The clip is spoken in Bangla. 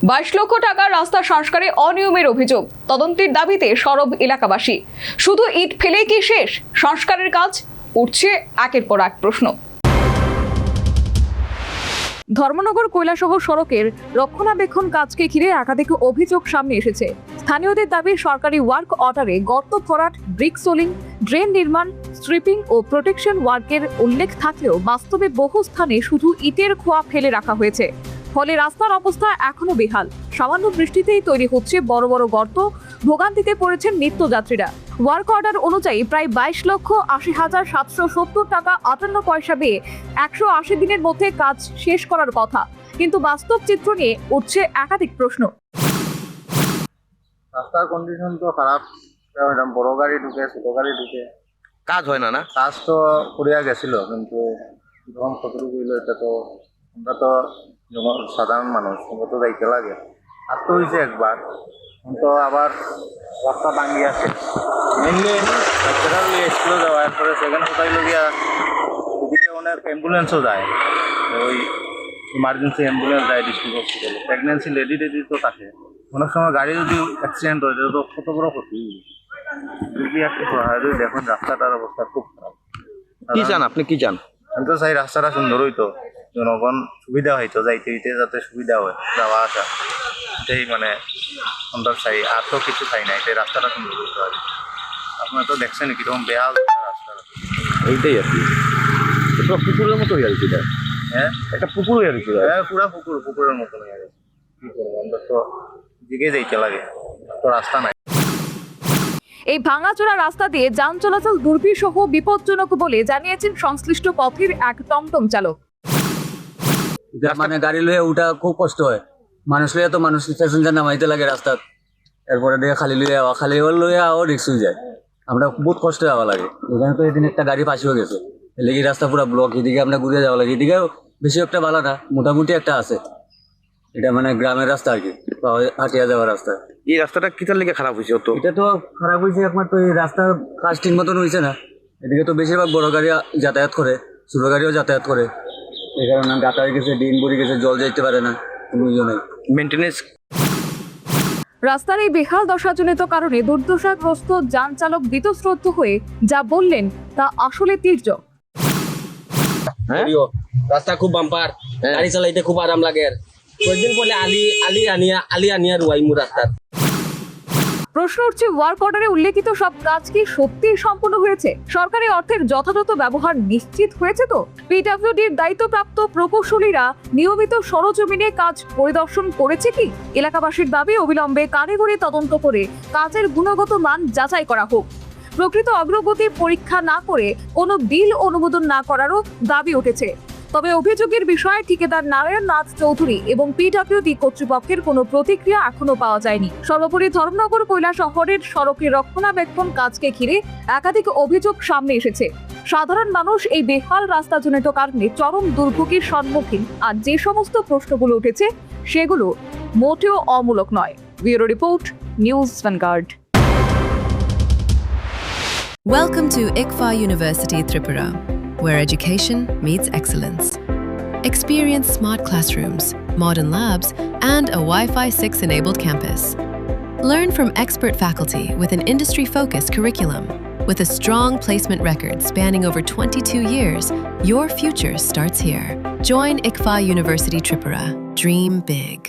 22 লক্ষ টাকার রাস্তা সংস্কারে অনিয়মের অভিযোগ, তদন্তের দাবিতে সরব এলাকাবাসী। শুধু ইট ফেলেই কি শেষ সংস্কারের কাজ? উঠছে একের পর এক প্রশ্ন। ধর্মনগর কৈলাসহর সড়কের রক্ষণাবেক্ষণ কাজকে ঘিরে একাধিক অভিযোগ সামনে এসেছে। স্থানীয়দের দাবি, সরকারি ওয়ার্ক অর্ডারে গর্ত ভরাট, ব্রিক সোলিং, ড্রেন নির্মাণ, স্ট্রিপিং ও প্রোটেকশন ওয়ার্কের উল্লেখ থাকলেও বাস্তবে বহু স্থানে শুধু ইটের খোয়া ফেলে রাখা হয়েছে। ফলে রাস্তার অবস্থা এখনো বেহাল। সামান্য বৃষ্টিতেই তৈরি হচ্ছে বড় বড় গর্ত, ভোগান্তিতে পড়েছেন নিত্যযাত্রীরা। ওয়ার্ক অর্ডার অনুযায়ী প্রায় 22,80,770 টাকা 58 পয়সা দিয়ে 180 দিনের মধ্যে কাজ শেষ করার কথা, কিন্তু বাস্তব চিত্র নিয়ে উঠছে একাধিক প্রশ্ন। রাস্তার কন্ডিশন তো খারাপ, বড় গাড়ি ঢুকে ছোট গাড়ি ঢুকে, কাজ হয় না। কাজ তো করিয়া গেছিল, কিন্তু যখন কতটুকু হইলো এটা তো আমরা তো সাধারণ মানুষ, আমরা তো যাইতে লাগে। আর তো হয়েছে একবার, তো আবার রাস্তা ভাঙ্গি আছে। মেনলি বাচ্চারা স্কুলে যাওয়ার পরে সেখানে কোথায় লগিয়া ওদিকে অনেক অ্যাম্বুলেন্সও যায়, ওই ইমার্জেন্সি অ্যাম্বুলেন্স যায় ডিস্ট্রিক্ট হসপিটালে। প্রেগনেন্সি লেডি তো থাকে, অনেক সময় গাড়ি যদি অ্যাক্সিডেন্ট হয় তো কত বড় ক্ষতি। যদি একটু দেখুন রাস্তাটার অবস্থা খুব খারাপ। কি চান আপনি, কি চান? আমি তো চাই রাস্তাটা সুন্দর হইতো, জনগণ সুবিধা হইতো, যাইতে হইতে যাতে সুবিধা হয়, যাওয়া আসা, এটাই মানে আমরা চাই। আর তো কিছু চাই না, এটাই রাস্তাটা সুন্দর হইতে হয়। আপনারা তো দেখছেন কিরকম বেহাল রাস্তা। এইটাই আর কি, পুরো পুকুরের মতো হয়ে গেছে। হ্যাঁ, একটা পুকুর হয়ে গেছে। হ্যাঁ, পুরা পুকুরের মতো হয়ে গেছে। কি করবো, আমরা তো দিকে যাইতে লাগে, তো রাস্তা নাই। এই ভাঙাচোরা রাস্তা দিয়ে যান চলাচল দুর্বিষহ বিপজ্জনক বলে জানিয়েছেন সংশ্লিষ্ট পথের এক টমটম চালক। মানে গাড়ি লইয়া উঠা খুব কষ্ট হয়, মানুষ লইয়া তো মানুষ প্যাসেঞ্জার নামাইতে লাগে রাস্তাত, এরপরে দিয়ে খালি লইয়া আও রিক্স হয়ে যায়। আমরা বহুত কষ্ট যাওয়া লাগে। এখানে তো এদিন একটা গাড়ি ফাঁসিও গেছে, এদিকে রাস্তা পুরো ব্লক, এদিকে আমরা ঘুরে যাওয়া লাগে। এদিকে বেশি একটা ভালো না, মোটামুটি একটা আছে। এটা মানে গ্রামের রাস্তা আর কি, হাটিয়া যাওয়ার রাস্তা। এই রাস্তাটা কিটার লেগে খারাপ হয়েছে? তো এটা তো খারাপ হয়েছে একমাত্র এই রাস্তার কাজ ঠিক মতন হয়েছে না। এদিকে তো বেশিরভাগ বড় গাড়ি যাতায়াত করে, ছোট গাড়িও যাতায়াত করে, এই কারণে গাটা হয়ে গেছে, ডিম ভরে গেছে, জল যাইতে পারে না, কোনো ইয়ে নেই মেনটেনেন্স। রাস্তার এই বেহাল দশাজনিত কারণে দুর্দশাগ্রস্ত যান চালক বীতশ্রদ্ধ হয়ে যা বললেন তা আসলে তির্যক। রাস্তা খুব বাম্পার, গাড়ি চালাইতে খুব আরাম লাগে। কয়েকদিন পরে আলি আনিয়া রুয়াইমু রাস্তার। প্রশ্ন উঠছে, ওয়ার্ক অর্ডারে উল্লেখিত সব কাজ কি সত্যিই সম্পূর্ণ হয়েছে? সরকারি অর্থের যথাযথ ব্যবহার নিশ্চিত হয়েছে তো? পিডব্লিউডির দায়িত্বপ্রাপ্ত প্রকৌশলীরা নিয়মিত সরজমিনে কাজ পরিদর্শন করেছে কি? এলাকাবাসীর দাবি, অবিলম্বে কারিগরি তদন্ত করে কাজের গুণগত মান যাচাই করা হোক। প্রকৃত অগ্রগতি পরীক্ষা না করে কোনো বিল অনুমোদন না করারও দাবি উঠেছে। তবে অভিযোগের বিষয়ে ঠিকাদার নারায়ণ নাথ চৌধুরী এবং পিডব্লিউডি কর্তৃপক্ষের কোনো প্রতিক্রিয়া এখনো পাওয়া যায়নি। সর্বোপরি ধর্মনগর কৈলাসহরের সড়কের রক্ষণাবেক্ষণ কাজকে ঘিরে একাধিক অভিযোগ সামনে এসেছে। সাধারণ মানুষ এই বেহাল রাস্তাজনিত কারণে চরম দুর্ভোগের সম্মুখীন। আর যে সমস্ত প্রশ্নগুলো উঠেছে সেগুলো মোটেও অমূলক নয়। Bureau report, news vanguard. Welcome to ICFA University Tripura, where education meets excellence. Experience smart classrooms, modern labs, and a Wi-Fi 6-enabled campus. Learn from expert faculty with an industry-focused curriculum. With a strong placement record spanning over 22 years, your future starts here. Join ICFA University Tripura. Dream big.